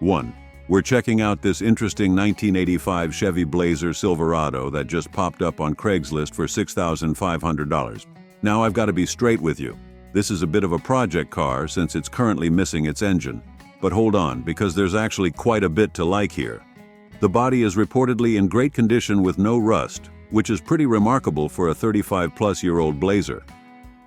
1. We're checking out this interesting 1985 Chevy Blazer Silverado that just popped up on Craigslist for $6,500. Now I've got to be straight with you. This is a bit of a project car since it's currently missing its engine. But hold on, because there's actually quite a bit to like here. The body is reportedly in great condition with no rust, which is pretty remarkable for a 35-plus-year-old Blazer.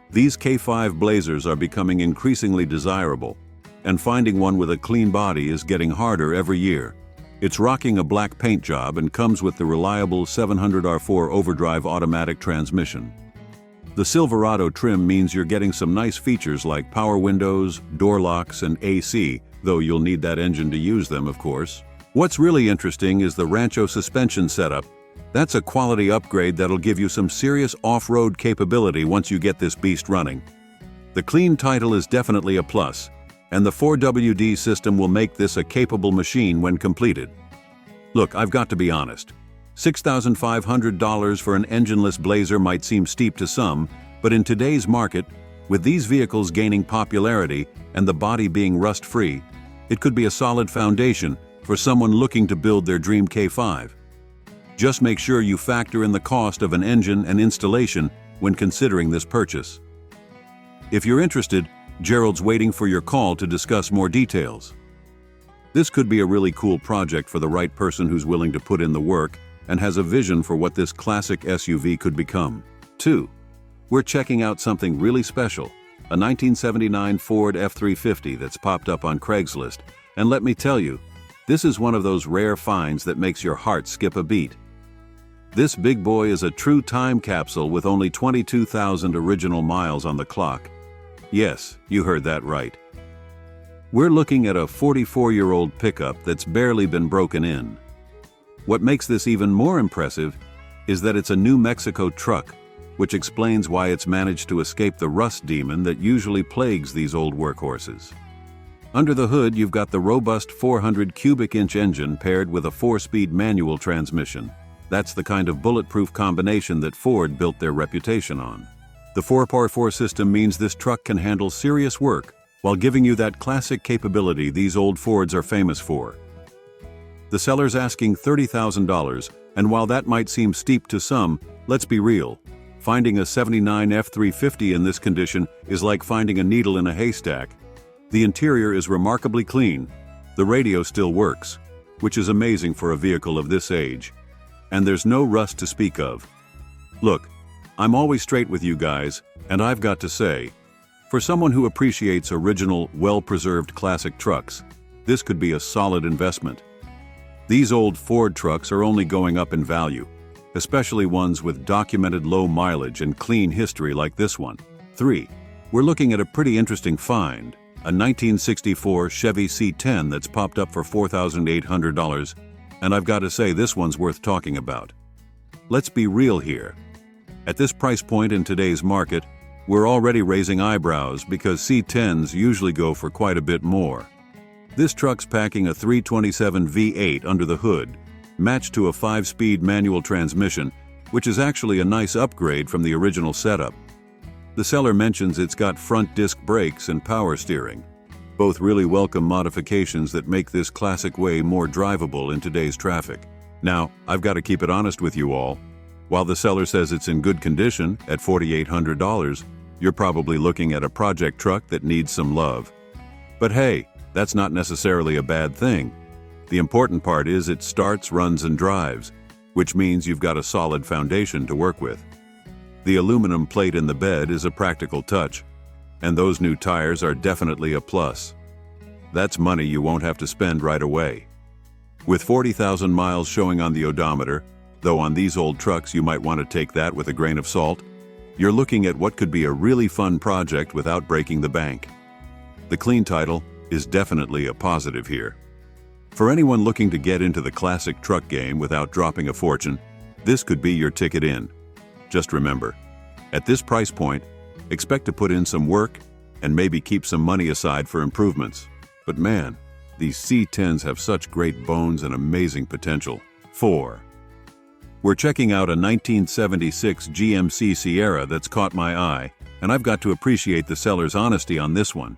These K5 Blazers are becoming increasingly desirable, and finding one with a clean body is getting harder every year. It's rocking a black paint job and comes with the reliable 700R4 overdrive automatic transmission. The Silverado trim means you're getting some nice features like power windows, door locks, and AC, though you'll need that engine to use them, of course. What's really interesting is the Rancho suspension setup. That's a quality upgrade that'll give you some serious off-road capability once you get this beast running. The clean title is definitely a plus, and the 4WD system will make this a capable machine when completed. Look, I've got to be honest. $6,500 for an engineless Blazer might seem steep to some, but in today's market, with these vehicles gaining popularity and the body being rust-free, it could be a solid foundation for someone looking to build their dream K5. Just make sure you factor in the cost of an engine and installation when considering this purchase. If you're interested, Gerald's waiting for your call to discuss more details. This could be a really cool project for the right person who's willing to put in the work and has a vision for what this classic SUV could become. 2. We're checking out something really special, a 1979 Ford F-350 that's popped up on Craigslist, and let me tell you, this is one of those rare finds that makes your heart skip a beat. This big boy is a true time capsule with only 22,000 original miles on the clock. Yes, you heard that right. We're looking at a 44-year-old pickup that's barely been broken in. What makes this even more impressive is that it's a New Mexico truck, which explains why it's managed to escape the rust demon that usually plagues these old workhorses. Under the hood, you've got the robust 400 cubic inch engine paired with a 4-speed manual transmission. That's the kind of bulletproof combination that Ford built their reputation on. The 4x4 system means this truck can handle serious work while giving you that classic capability these old Fords are famous for. The seller's asking $30,000, and while that might seem steep to some, let's be real. Finding a 79 F-350 in this condition is like finding a needle in a haystack. The interior is remarkably clean. The radio still works, which is amazing for a vehicle of this age. And there's no rust to speak of. Look, I'm always straight with you guys, and I've got to say, for someone who appreciates original, well-preserved classic trucks, this could be a solid investment. These old Ford trucks are only going up in value, especially ones with documented low mileage and clean history like this one. 3. We're looking at a pretty interesting find, a 1964 Chevy C10 that's popped up for $4,800, and I've got to say this one's worth talking about. Let's be real here. At this price point in today's market, we're already raising eyebrows because C10s usually go for quite a bit more. This truck's packing a 327 V8 under the hood, matched to a 5-speed manual transmission, which is actually a nice upgrade from the original setup. The seller mentions it's got front disc brakes and power steering, both really welcome modifications that make this classic way more drivable in today's traffic. Now, I've got to keep it honest with you all. While the seller says it's in good condition at $4,800, you're probably looking at a project truck that needs some love. But hey, that's not necessarily a bad thing. The important part is it starts, runs, and drives, which means you've got a solid foundation to work with. The aluminum plate in the bed is a practical touch, and those new tires are definitely a plus. That's money you won't have to spend right away. With 40,000 miles showing on the odometer, though on these old trucks you might want to take that with a grain of salt, you're looking at what could be a really fun project without breaking the bank. The clean title is definitely a positive here. For anyone looking to get into the classic truck game without dropping a fortune, this could be your ticket in. Just remember, at this price point, expect to put in some work and maybe keep some money aside for improvements. But man, these C10s have such great bones and amazing potential. 4. We're checking out a 1976 GMC Sierra that's caught my eye, and I've got to appreciate the seller's honesty on this one.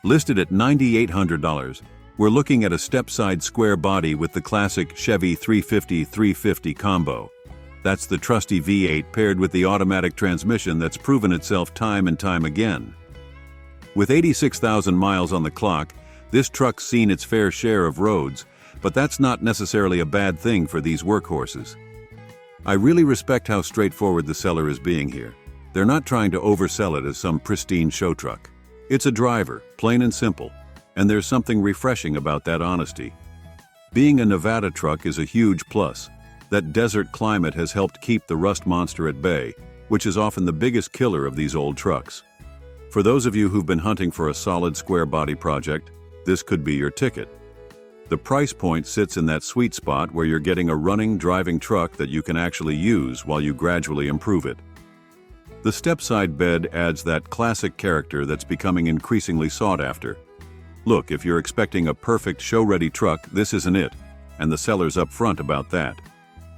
Listed at $9,800, We're looking at a step-side square body with the classic Chevy 350/350 combo. That's the trusty V8 paired with the automatic transmission that's proven itself time and time again. With 86,000 miles on the clock, this truck's seen its fair share of roads, but that's not necessarily a bad thing for these workhorses. I really respect how straightforward the seller is being here. They're not trying to oversell it as some pristine show truck. It's a driver, plain and simple, and there's something refreshing about that honesty. Being a Nevada truck is a huge plus. That desert climate has helped keep the rust monster at bay, which is often the biggest killer of these old trucks. For those of you who've been hunting for a solid square body project, this could be your ticket. The price point sits in that sweet spot where you're getting a running, driving truck that you can actually use while you gradually improve it. The step-side bed adds that classic character that's becoming increasingly sought after. Look, if you're expecting a perfect show-ready truck, this isn't it, and the seller's upfront about that.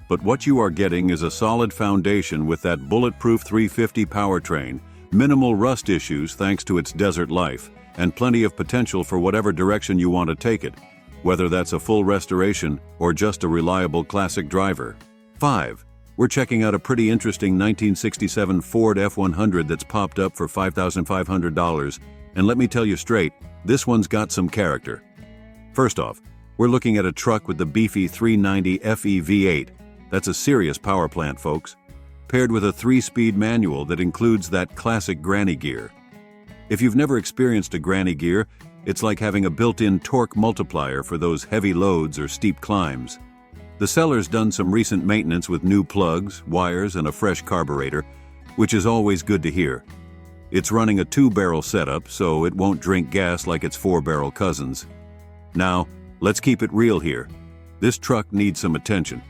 But what you are getting is a solid foundation with that bulletproof 350 powertrain, minimal rust issues thanks to its desert life, and plenty of potential for whatever direction you want to take it, whether that's a full restoration or just a reliable classic driver. 5. We're checking out a pretty interesting 1967 Ford F100 that's popped up for $5,500, and let me tell you straight, this one's got some character. First off, we're looking at a truck with the beefy 390 FE V8. That's a serious power plant, folks, paired with a 3-speed manual that includes that classic granny gear. If you've never experienced a granny gear, it's like having a built-in torque multiplier for those heavy loads or steep climbs. The seller's done some recent maintenance with new plugs, wires, and a fresh carburetor, which is always good to hear. It's running a 2-barrel setup, so it won't drink gas like its 4-barrel cousins. Now, let's keep it real here. This truck needs some attention.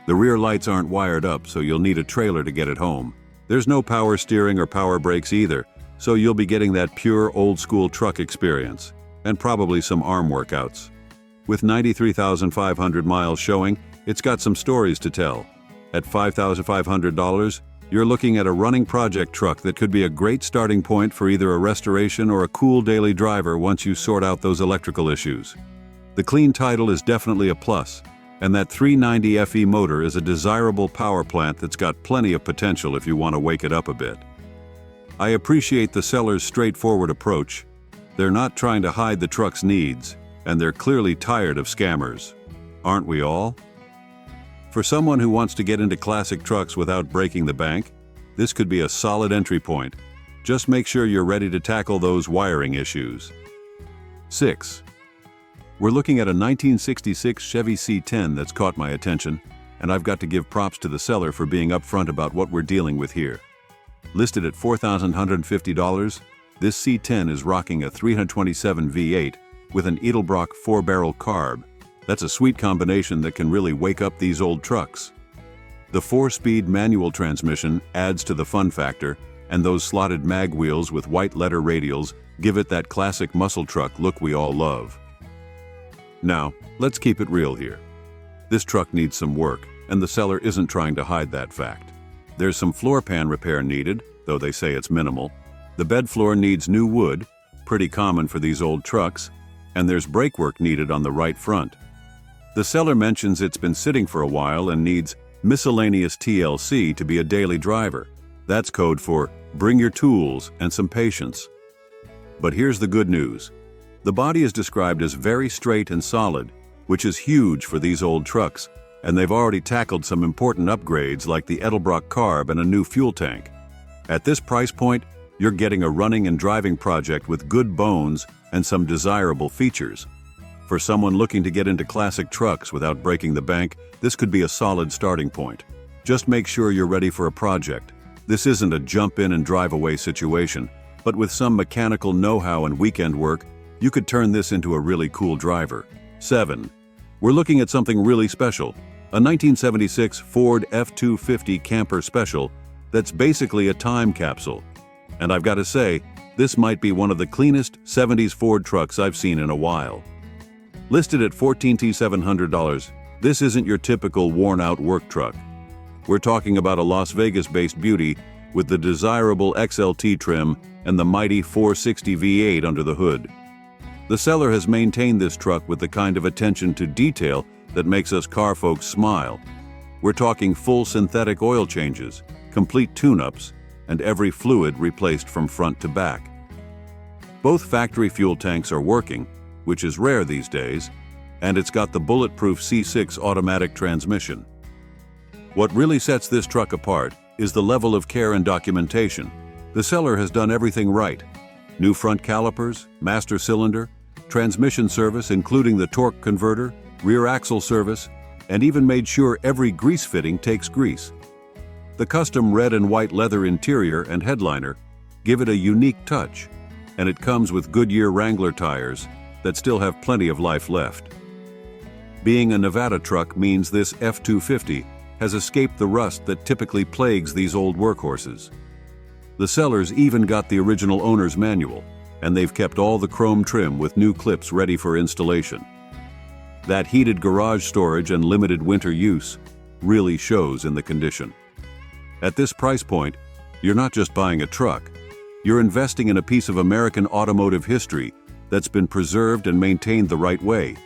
The rear lights aren't wired up, so you'll need a trailer to get it home. There's no power steering or power brakes either, so you'll be getting that pure old-school truck experience, and probably some arm workouts. With 93,500 miles showing, it's got some stories to tell. At $5,500, you're looking at a running project truck that could be a great starting point for either a restoration or a cool daily driver once you sort out those electrical issues. The clean title is definitely a plus, and that 390 FE motor is a desirable power plant that's got plenty of potential if you want to wake it up a bit. I appreciate the seller's straightforward approach. They're not trying to hide the truck's needs, and they're clearly tired of scammers. Aren't we all? For someone who wants to get into classic trucks without breaking the bank, this could be a solid entry point. Just make sure you're ready to tackle those wiring issues. 6. We're looking at a 1966 Chevy C10 that's caught my attention, and I've got to give props to the seller for being upfront about what we're dealing with here. Listed at $4,150, this C10 is rocking a 327 V8 with an Edelbrock 4-barrel carb. That's a sweet combination that can really wake up these old trucks. The 4-speed manual transmission adds to the fun factor, and those slotted mag wheels with white letter radials give it that classic muscle truck look we all love. Now, let's keep it real here. This truck needs some work, and the seller isn't trying to hide that fact. There's some floor pan repair needed, though they say it's minimal. The bed floor needs new wood, pretty common for these old trucks, and there's brake work needed on the right front. The seller mentions it's been sitting for a while and needs miscellaneous TLC to be a daily driver. That's code for bring your tools and some patience. But here's the good news. The body is described as very straight and solid, which is huge for these old trucks, and they've already tackled some important upgrades like the Edelbrock carb and a new fuel tank. At this price point, you're getting a running and driving project with good bones and some desirable features. For someone looking to get into classic trucks without breaking the bank, this could be a solid starting point. Just make sure you're ready for a project. This isn't a jump in and drive away situation, but with some mechanical know-how and weekend work, you could turn this into a really cool driver. 7. We're looking at something really special, a 1976 Ford F-250 Camper Special that's basically a time capsule. And I've got to say, this might be one of the cleanest 70s Ford trucks I've seen in a while. Listed at $14,700, this isn't your typical worn-out work truck. We're talking about a Las Vegas-based beauty with the desirable XLT trim and the mighty 460 V8 under the hood. The seller has maintained this truck with the kind of attention to detail that makes us car folks smile. We're talking full synthetic oil changes, complete tune-ups, and every fluid replaced from front to back. Both factory fuel tanks are working, which is rare these days, and it's got the bulletproof C6 automatic transmission. What really sets this truck apart is the level of care and documentation. The seller has done everything right. New front calipers, master cylinder, transmission service including the torque converter, rear axle service, and even made sure every grease fitting takes grease. The custom red and white leather interior and headliner give it a unique touch, and it comes with Goodyear Wrangler tires that still have plenty of life left. Being a Nevada truck means this F-250 has escaped the rust that typically plagues these old workhorses. The sellers even got the original owner's manual, and they've kept all the chrome trim with new clips ready for installation. That heated garage storage and limited winter use really shows in the condition. At this price point, you're not just buying a truck, you're investing in a piece of American automotive history that's been preserved and maintained the right way.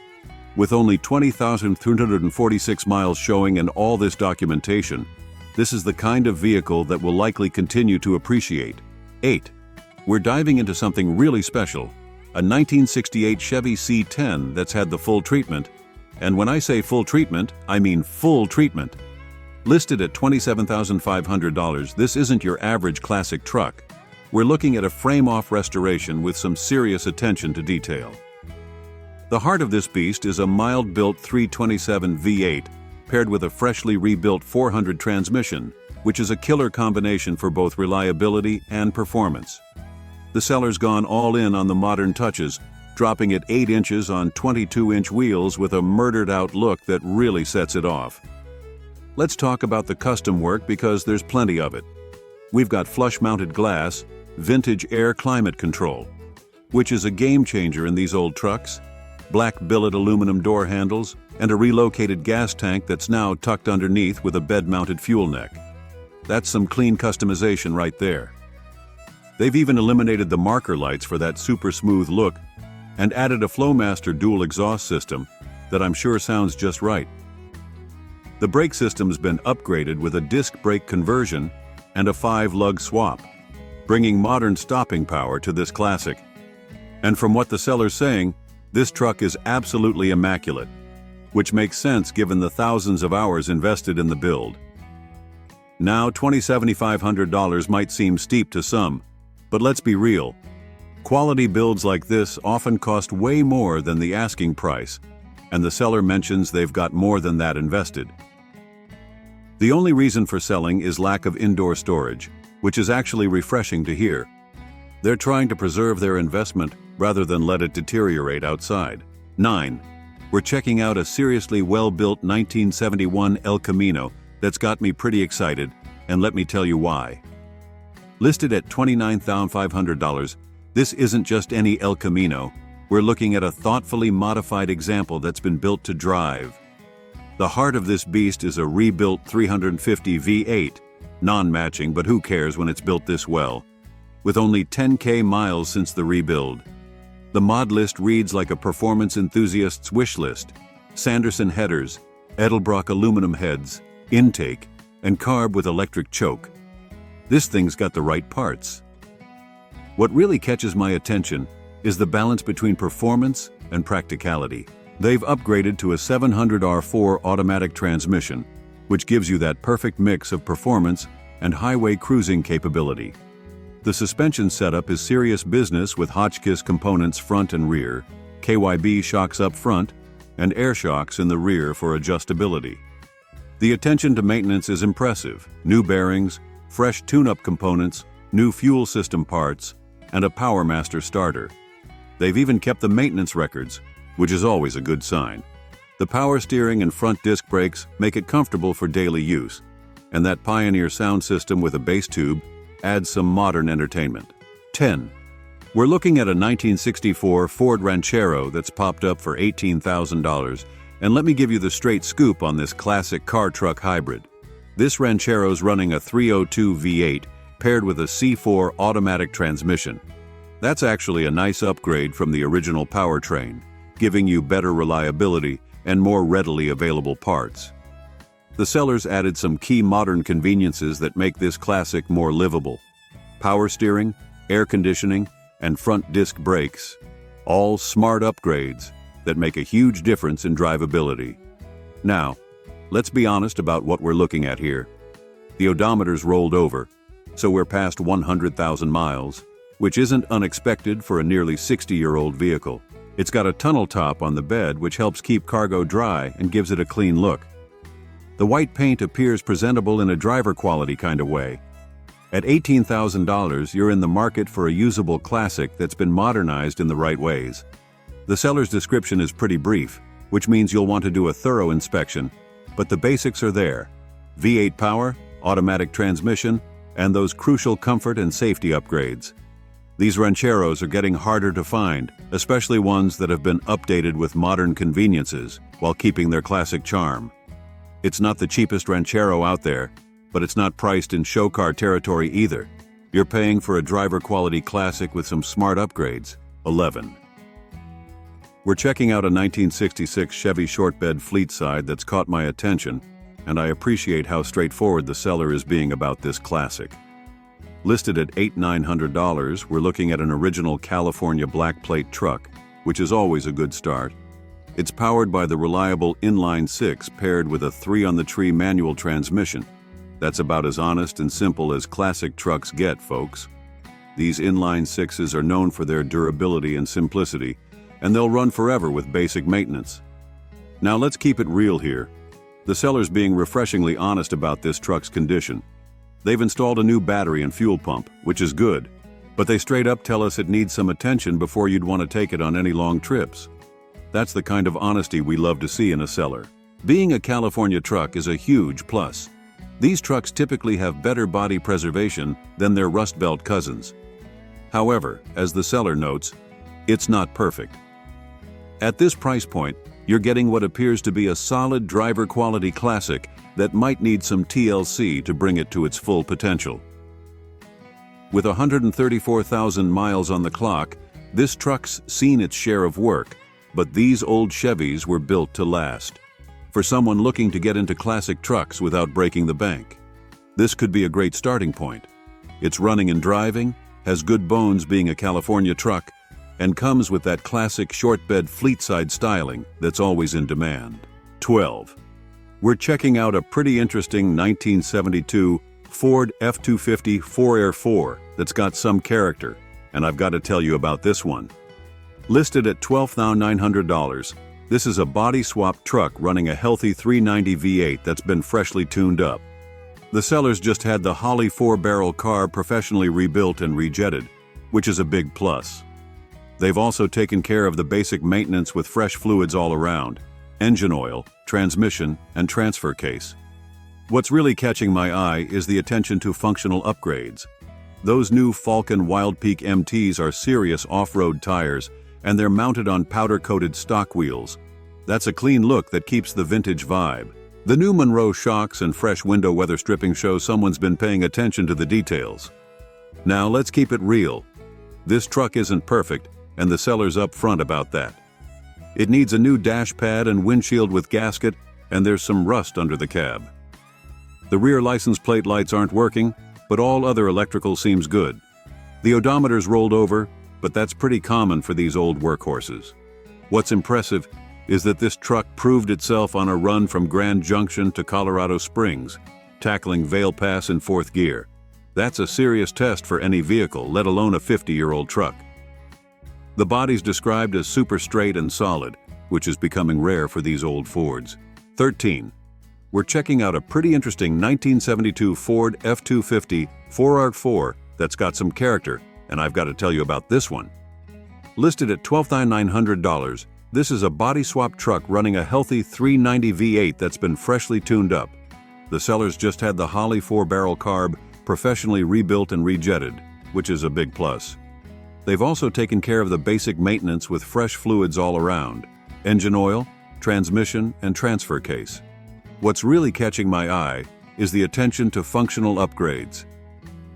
With only 20,346 miles showing and all this documentation, this is the kind of vehicle that will likely continue to appreciate. 8. We're diving into something really special, a 1968 Chevy C10 that's had the full treatment. And when I say full treatment, I mean full treatment. Listed at $27,500, this isn't your average classic truck. We're looking at a frame-off restoration with some serious attention to detail. The heart of this beast is a mild-built 327 V8 paired with a freshly rebuilt 400 transmission, which is a killer combination for both reliability and performance. The seller's gone all in on the modern touches, dropping it 8 inches on 22-inch wheels with a murdered-out look that really sets it off. Let's talk about the custom work because there's plenty of it. We've got flush-mounted glass, vintage air climate control, which is a game-changer in these old trucks, black billet aluminum door handles, and a relocated gas tank that's now tucked underneath with a bed-mounted fuel neck. That's some clean customization right there. They've even eliminated the marker lights for that super smooth look and added a Flowmaster dual exhaust system that I'm sure sounds just right. The brake system's been upgraded with a disc brake conversion and a 5-lug swap, bringing modern stopping power to this classic. And from what the seller's saying, this truck is absolutely immaculate, which makes sense given the thousands of hours invested in the build. Now, $27,500 might seem steep to some, but let's be real. Quality builds like this often cost way more than the asking price, and the seller mentions they've got more than that invested. The only reason for selling is lack of indoor storage, which is actually refreshing to hear. They're trying to preserve their investment rather than let it deteriorate outside. 9. We're checking out a seriously well-built 1971 El Camino that's got me pretty excited, and let me tell you why. Listed at $29,500, this isn't just any El Camino. We're looking at a thoughtfully modified example that's been built to drive. The heart of this beast is a rebuilt 350 V8, non-matching, but who cares when it's built this well. With only 10K miles since the rebuild. The mod list reads like a performance enthusiast's wish list. Sanderson headers, Edelbrock aluminum heads, intake, and carb with electric choke. This thing's got the right parts. What really catches my attention is the balance between performance and practicality. They've upgraded to a 700R4 automatic transmission, which gives you that perfect mix of performance and highway cruising capability. The suspension setup is serious business with Hotchkiss components front and rear, KYB shocks up front, and air shocks in the rear for adjustability. The attention to maintenance is impressive. New bearings, fresh tune-up components, new fuel system parts, and a PowerMaster starter. They've even kept the maintenance records, which is always a good sign. The power steering and front disc brakes make it comfortable for daily use, and that Pioneer sound system with a bass tube adds some modern entertainment. 10. We're looking at a 1964 Ford Ranchero that's popped up for $18,000, and let me give you the straight scoop on this classic car-truck hybrid. This Ranchero's running a 302 V8 paired with a C4 automatic transmission. That's actually a nice upgrade from the original powertrain, giving you better reliability and more readily available parts. The sellers added some key modern conveniences that make this classic more livable. Power steering, air conditioning, and front disc brakes. All smart upgrades that make a huge difference in drivability. Now, let's be honest about what we're looking at here. The odometer's rolled over, so we're past 100,000 miles, which isn't unexpected for a nearly 60-year-old vehicle. It's got a tunnel top on the bed which helps keep cargo dry and gives it a clean look. The white paint appears presentable in a driver quality kind of way. At $18,000, you're in the market for a usable classic that's been modernized in the right ways. The seller's description is pretty brief, which means you'll want to do a thorough inspection, but the basics are there. V8 power, automatic transmission, and those crucial comfort and safety upgrades. These Rancheros are getting harder to find, especially ones that have been updated with modern conveniences while keeping their classic charm. It's not the cheapest Ranchero out there, but it's not priced in show car territory either. You're paying for a driver quality classic with some smart upgrades. 11. We're checking out a 1966 Chevy short bed fleet side that's caught my attention, and I appreciate how straightforward the seller is being about this classic. Listed at $8,900, we're looking at an original California black plate truck, which is always a good start. It's powered by the reliable inline-six paired with a 3-on-the-tree manual transmission. That's about as honest and simple as classic trucks get, folks. These inline-sixes are known for their durability and simplicity, and they'll run forever with basic maintenance. Now let's keep it real here. The seller's being refreshingly honest about this truck's condition. They've installed a new battery and fuel pump, which is good, but they straight up tell us it needs some attention before you'd want to take it on any long trips. That's the kind of honesty we love to see in a seller. Being a California truck is a huge plus. These trucks typically have better body preservation than their Rust Belt cousins. However, as the seller notes, it's not perfect. At this price point, you're getting what appears to be a solid driver quality classic that might need some TLC to bring it to its full potential. With 134,000 miles on the clock, this truck's seen its share of work, but these old Chevys were built to last. For someone looking to get into classic trucks without breaking the bank, this could be a great starting point. It's running and driving, has good bones being a California truck, and comes with that classic short bed fleet side styling that's always in demand. 12. We're checking out a pretty interesting 1972 Ford F-250 4Air 4 that's got some character, and I've got to tell you about this one. Listed at $12,900, this is a body-swap truck running a healthy 390 V8 that's been freshly tuned up. The sellers just had the Holley 4-barrel carb professionally rebuilt and rejetted, which is a big plus. They've also taken care of the basic maintenance with fresh fluids all around: engine oil, transmission, and transfer case. What's really catching my eye is the attention to functional upgrades. Those new Falken Wildpeak MTs are serious off-road tires, and they're mounted on powder-coated stock wheels. That's a clean look that keeps the vintage vibe. The new Monroe shocks and fresh window weather stripping show someone's been paying attention to the details. Now let's keep it real. This truck isn't perfect, and the seller's up front about that. It needs a new dash pad and windshield with gasket, and there's some rust under the cab. The rear license plate lights aren't working, but all other electrical seems good. The odometer's rolled over, but that's pretty common for these old workhorses. What's impressive is that this truck proved itself on a run from Grand Junction to Colorado Springs, tackling Vail Pass in 4th gear. That's a serious test for any vehicle, let alone a 50-year-old truck. The body's described as super straight and solid, which is becoming rare for these old Fords. 13. We're checking out a pretty interesting 1972 Ford F-250 4R4 that's got some character, and I've got to tell you about this one. Listed at $12,900, this is a body swap truck running a healthy 390 V8 that's been freshly tuned up. The sellers just had the Holley 4-barrel carb professionally rebuilt and rejetted, which is a big plus. They've also taken care of the basic maintenance with fresh fluids all around: engine oil, transmission, and transfer case. What's really catching my eye is the attention to functional upgrades.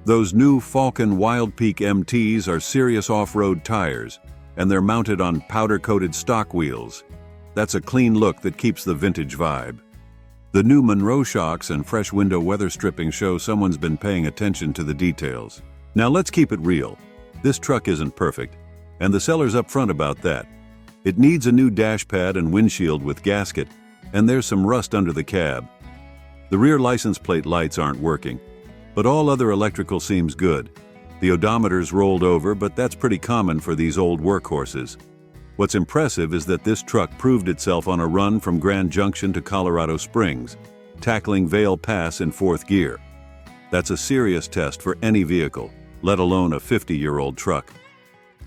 Those new Falken Wild Peak MTs are serious off-road tires, and they're mounted on powder-coated stock wheels. That's a clean look that keeps the vintage vibe. The new Monroe shocks and fresh window weather stripping show someone's been paying attention to the details. Now let's keep it real. This truck isn't perfect, and the seller's upfront about that. It needs a new dash pad and windshield with gasket, and there's some rust under the cab. The rear license plate lights aren't working, but all other electrical seems good. The odometer's rolled over, but that's pretty common for these old workhorses. What's impressive is that this truck proved itself on a run from Grand Junction to Colorado Springs, tackling Vail Pass in 4th gear. That's a serious test for any vehicle, let alone a 50-year-old truck.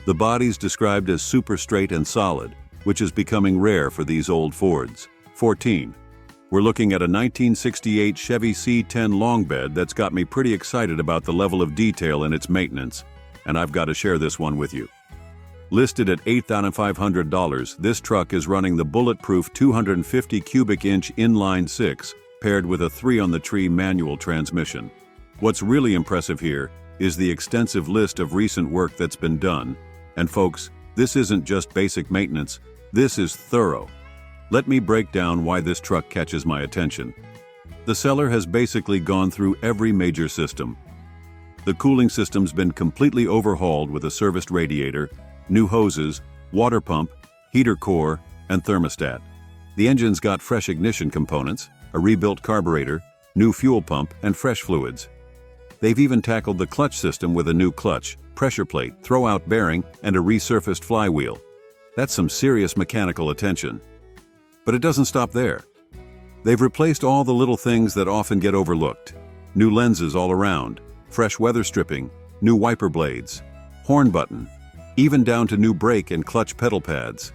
The body's described as super straight and solid, which is becoming rare for these old Fords. 14. We're looking at a 1968 Chevy C10 long bed that's got me pretty excited about the level of detail in its maintenance, and I've got to share this one with you. Listed at $8,500, this truck is running the bulletproof 250 cubic inch inline 6, paired with a 3-on-the-tree manual transmission. What's really impressive here is the extensive list of recent work that's been done. And folks, this isn't just basic maintenance, this is thorough. Let me break down why this truck catches my attention. The seller has basically gone through every major system. The cooling system's been completely overhauled with a serviced radiator, new hoses, water pump, heater core, and thermostat. The engine's got fresh ignition components, a rebuilt carburetor, new fuel pump, and fresh fluids. They've even tackled the clutch system with a new clutch, pressure plate, throw-out bearing, and a resurfaced flywheel. That's some serious mechanical attention. But it doesn't stop there. They've replaced all the little things that often get overlooked. New lenses all around, fresh weather stripping, new wiper blades, horn button, even down to new brake and clutch pedal pads.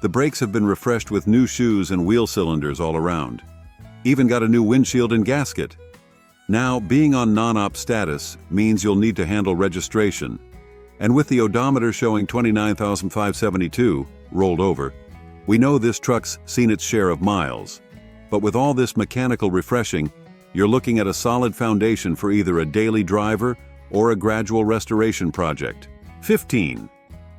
The brakes have been refreshed with new shoes and wheel cylinders all around. Even got a new windshield and gasket. Now, being on non-op status means you'll need to handle registration. And with the odometer showing 29,572 rolled over, we know this truck's seen its share of miles. But with all this mechanical refreshing, you're looking at a solid foundation for either a daily driver or a gradual restoration project. 15.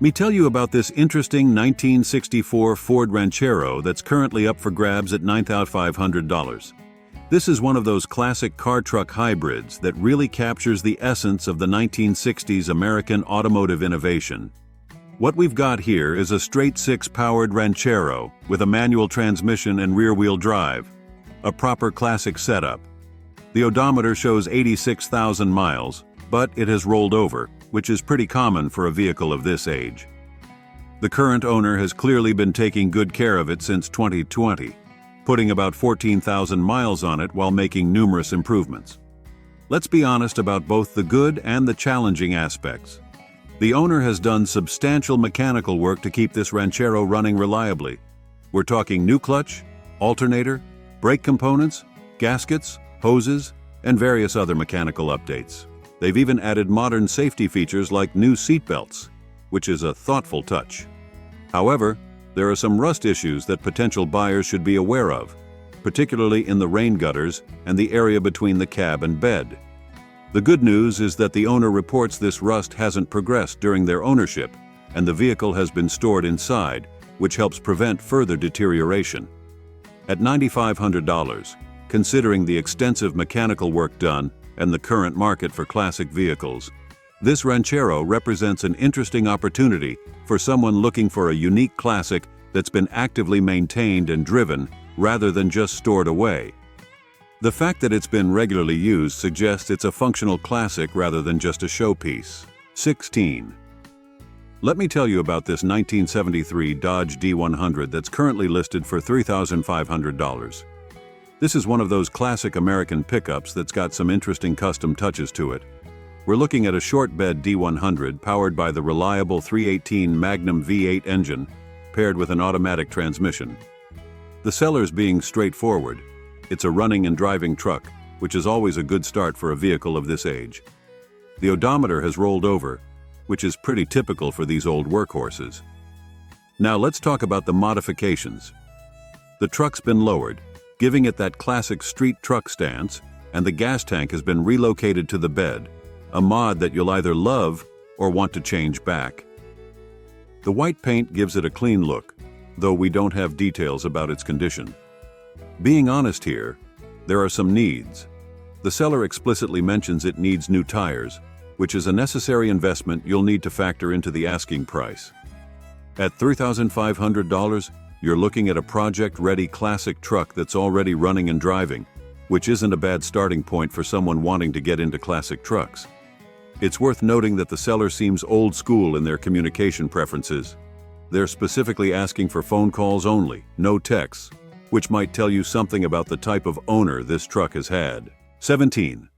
Me tell you about this interesting 1964 Ford Ranchero that's currently up for grabs at $9,500. This is one of those classic car-truck hybrids that really captures the essence of the 1960s American automotive innovation. What we've got here is a straight-six powered Ranchero with a manual transmission and rear-wheel drive, a proper classic setup. The odometer shows 86,000 miles, but it has rolled over, which is pretty common for a vehicle of this age. The current owner has clearly been taking good care of it since 2020, putting about 14,000 miles on it while making numerous improvements. Let's be honest about both the good and the challenging aspects. The owner has done substantial mechanical work to keep this Ranchero running reliably. We're talking new clutch, alternator, brake components, gaskets, hoses, and various other mechanical updates. They've even added modern safety features like new seat belts, which is a thoughtful touch. However, there are some rust issues that potential buyers should be aware of, particularly in the rain gutters and the area between the cab and bed. The good news is that the owner reports this rust hasn't progressed during their ownership, and the vehicle has been stored inside, which helps prevent further deterioration. At $9,500, considering the extensive mechanical work done and the current market for classic vehicles, this Ranchero represents an interesting opportunity for someone looking for a unique classic that's been actively maintained and driven rather than just stored away. The fact that it's been regularly used suggests it's a functional classic rather than just a showpiece. 16. Let me tell you about this 1973 Dodge D100 that's currently listed for $3,500. This is one of those classic American pickups that's got some interesting custom touches to it. We're looking at a short bed D100 powered by the reliable 318 Magnum V8 engine, paired with an automatic transmission. The seller's being straightforward. It's a running and driving truck, which is always a good start for a vehicle of this age. The odometer has rolled over, which is pretty typical for these old workhorses. Now let's talk about the modifications. The truck's been lowered, giving it that classic street truck stance, and the gas tank has been relocated to the bed, a mod that you'll either love or want to change back. The white paint gives it a clean look, though we don't have details about its condition. Being honest here, there are some needs. The seller explicitly mentions it needs new tires, which is a necessary investment you'll need to factor into the asking price. At $3,500, you're looking at a project-ready classic truck that's already running and driving, which isn't a bad starting point for someone wanting to get into classic trucks. It's worth noting that the seller seems old school in their communication preferences. They're specifically asking for phone calls only, no texts, which might tell you something about the type of owner this truck has had. 17.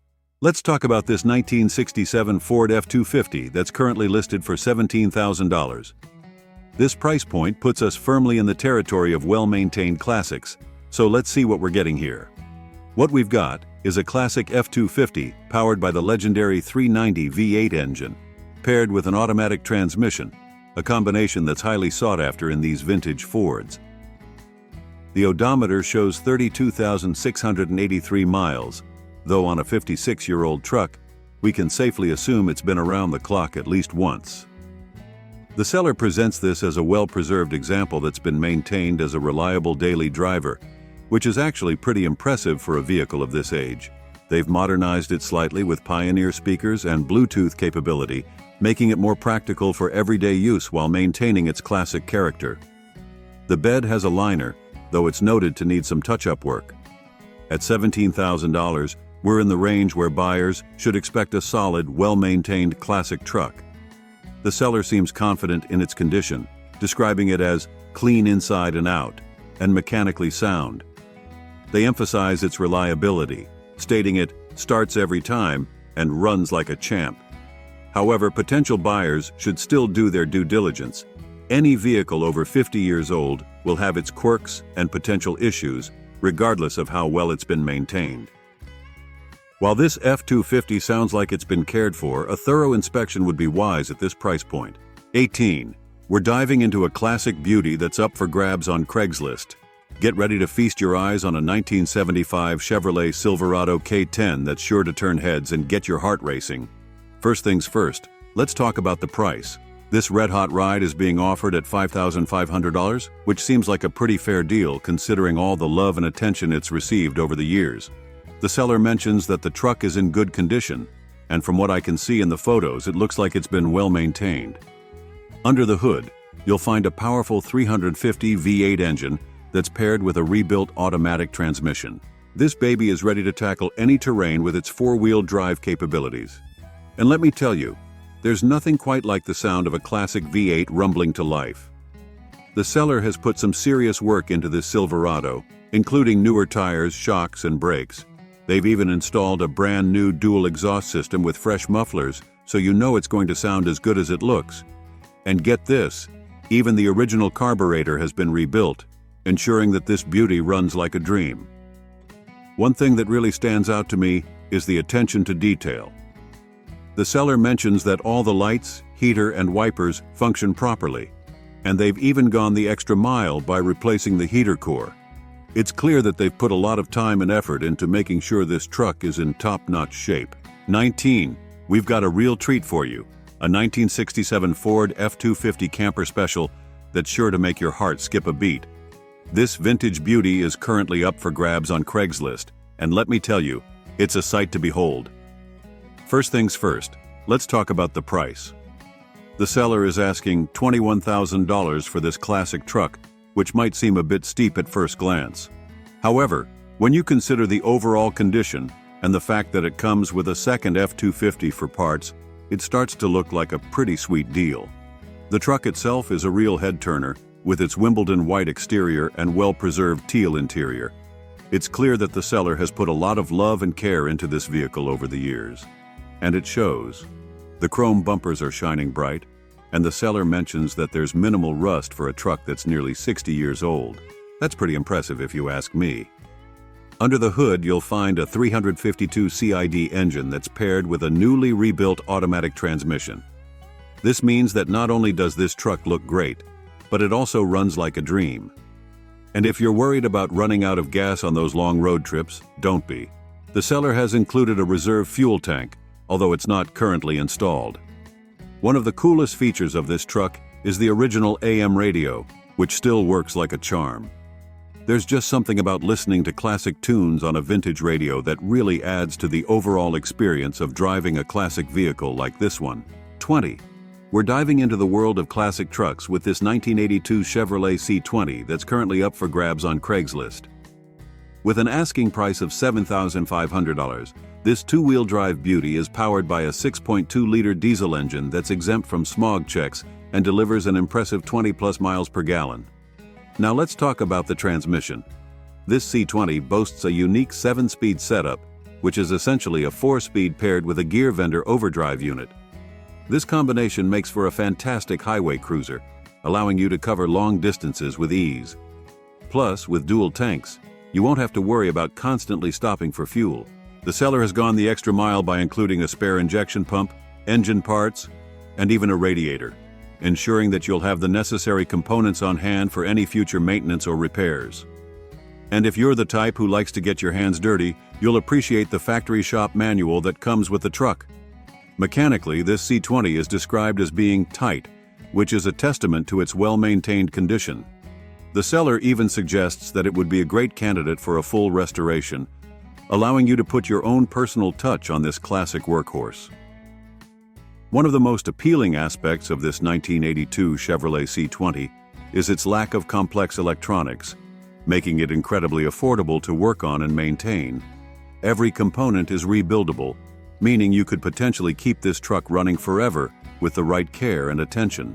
Let's talk about this 1967 Ford F-250 that's currently listed for $17,000. This price point puts us firmly in the territory of well-maintained classics, so let's see what we're getting here. What we've got is a classic F-250 powered by the legendary 390 V8 engine, paired with an automatic transmission, a combination that's highly sought after in these vintage Fords. The odometer shows 32,683 miles, though on a 56-year-old truck, we can safely assume it's been around the clock at least once. The seller presents this as a well-preserved example that's been maintained as a reliable daily driver, which is actually pretty impressive for a vehicle of this age. They've modernized it slightly with Pioneer speakers and Bluetooth capability, making it more practical for everyday use while maintaining its classic character. The bed has a liner, though it's noted to need some touch-up work. At $17,000, we're in the range where buyers should expect a solid, well-maintained classic truck. The seller seems confident in its condition, describing it as clean inside and out, and mechanically sound. They emphasize its reliability, stating it starts every time and runs like a champ. However, potential buyers should still do their due diligence. Any vehicle over 50 years old will have its quirks and potential issues, regardless of how well it's been maintained. While this F-250 sounds like it's been cared for, a thorough inspection would be wise at this price point. 18. We're diving into a classic beauty that's up for grabs on Craigslist. Get ready to feast your eyes on a 1975 Chevrolet Silverado K10 that's sure to turn heads and get your heart racing. First things first, let's talk about the price. This red-hot ride is being offered at $5,500, which seems like a pretty fair deal considering all the love and attention it's received over the years. The seller mentions that the truck is in good condition, and from what I can see in the photos, it looks like it's been well maintained. Under the hood, you'll find a powerful 350 V8 engine that's paired with a rebuilt automatic transmission. This baby is ready to tackle any terrain with its four-wheel drive capabilities. And let me tell you, there's nothing quite like the sound of a classic V8 rumbling to life. The seller has put some serious work into this Silverado, including newer tires, shocks, and brakes. They've even installed a brand new dual exhaust system with fresh mufflers, so you know it's going to sound as good as it looks. And get this, even the original carburetor has been rebuilt, ensuring that this beauty runs like a dream. One thing that really stands out to me is the attention to detail. The seller mentions that all the lights, heater, and wipers function properly, and they've even gone the extra mile by replacing the heater core. It's clear that they've put a lot of time and effort into making sure this truck is in top-notch shape. 19. We've got a real treat for you. A 1967 Ford F-250 camper special that's sure to make your heart skip a beat. This vintage beauty is currently up for grabs on Craigslist, and let me tell you, it's a sight to behold. First things first, let's talk about the price. The seller is asking $21,000 for this classic truck, which might seem a bit steep at first glance. However, when you consider the overall condition and the fact that it comes with a second F-250 for parts, it starts to look like a pretty sweet deal. The truck itself is a real head-turner, with its Wimbledon white exterior and well-preserved teal interior. It's clear that the seller has put a lot of love and care into this vehicle over the years. And it shows. The chrome bumpers are shining bright, and the seller mentions that there's minimal rust for a truck that's nearly 60 years old. That's pretty impressive if you ask me. Under the hood, you'll find a 352 CID engine that's paired with a newly rebuilt automatic transmission. This means that not only does this truck look great, but it also runs like a dream. And if you're worried about running out of gas on those long road trips, don't be. The seller has included a reserve fuel tank, although it's not currently installed. One of the coolest features of this truck is the original AM radio, which still works like a charm. There's just something about listening to classic tunes on a vintage radio that really adds to the overall experience of driving a classic vehicle like this one. 20. We're diving into the world of classic trucks with this 1982 Chevrolet C20 that's currently up for grabs on Craigslist. With an asking price of $7,500, this two-wheel drive beauty is powered by a 6.2-liter diesel engine that's exempt from smog checks and delivers an impressive 20+ miles per gallon. Now let's talk about the transmission. This C20 boasts a unique 7-speed setup, which is essentially a 4-speed paired with a gear vendor overdrive unit. This combination makes for a fantastic highway cruiser, allowing you to cover long distances with ease. Plus, with dual tanks, you won't have to worry about constantly stopping for fuel. The seller has gone the extra mile by including a spare injection pump, engine parts, and even a radiator, ensuring that you'll have the necessary components on hand for any future maintenance or repairs. And if you're the type who likes to get your hands dirty, you'll appreciate the factory shop manual that comes with the truck. Mechanically, this C20 is described as being tight, which is a testament to its well-maintained condition. The seller even suggests that it would be a great candidate for a full restoration, allowing you to put your own personal touch on this classic workhorse. One of the most appealing aspects of this 1982 Chevrolet C20 is its lack of complex electronics, making it incredibly affordable to work on and maintain. Every component is rebuildable, meaning you could potentially keep this truck running forever with the right care and attention.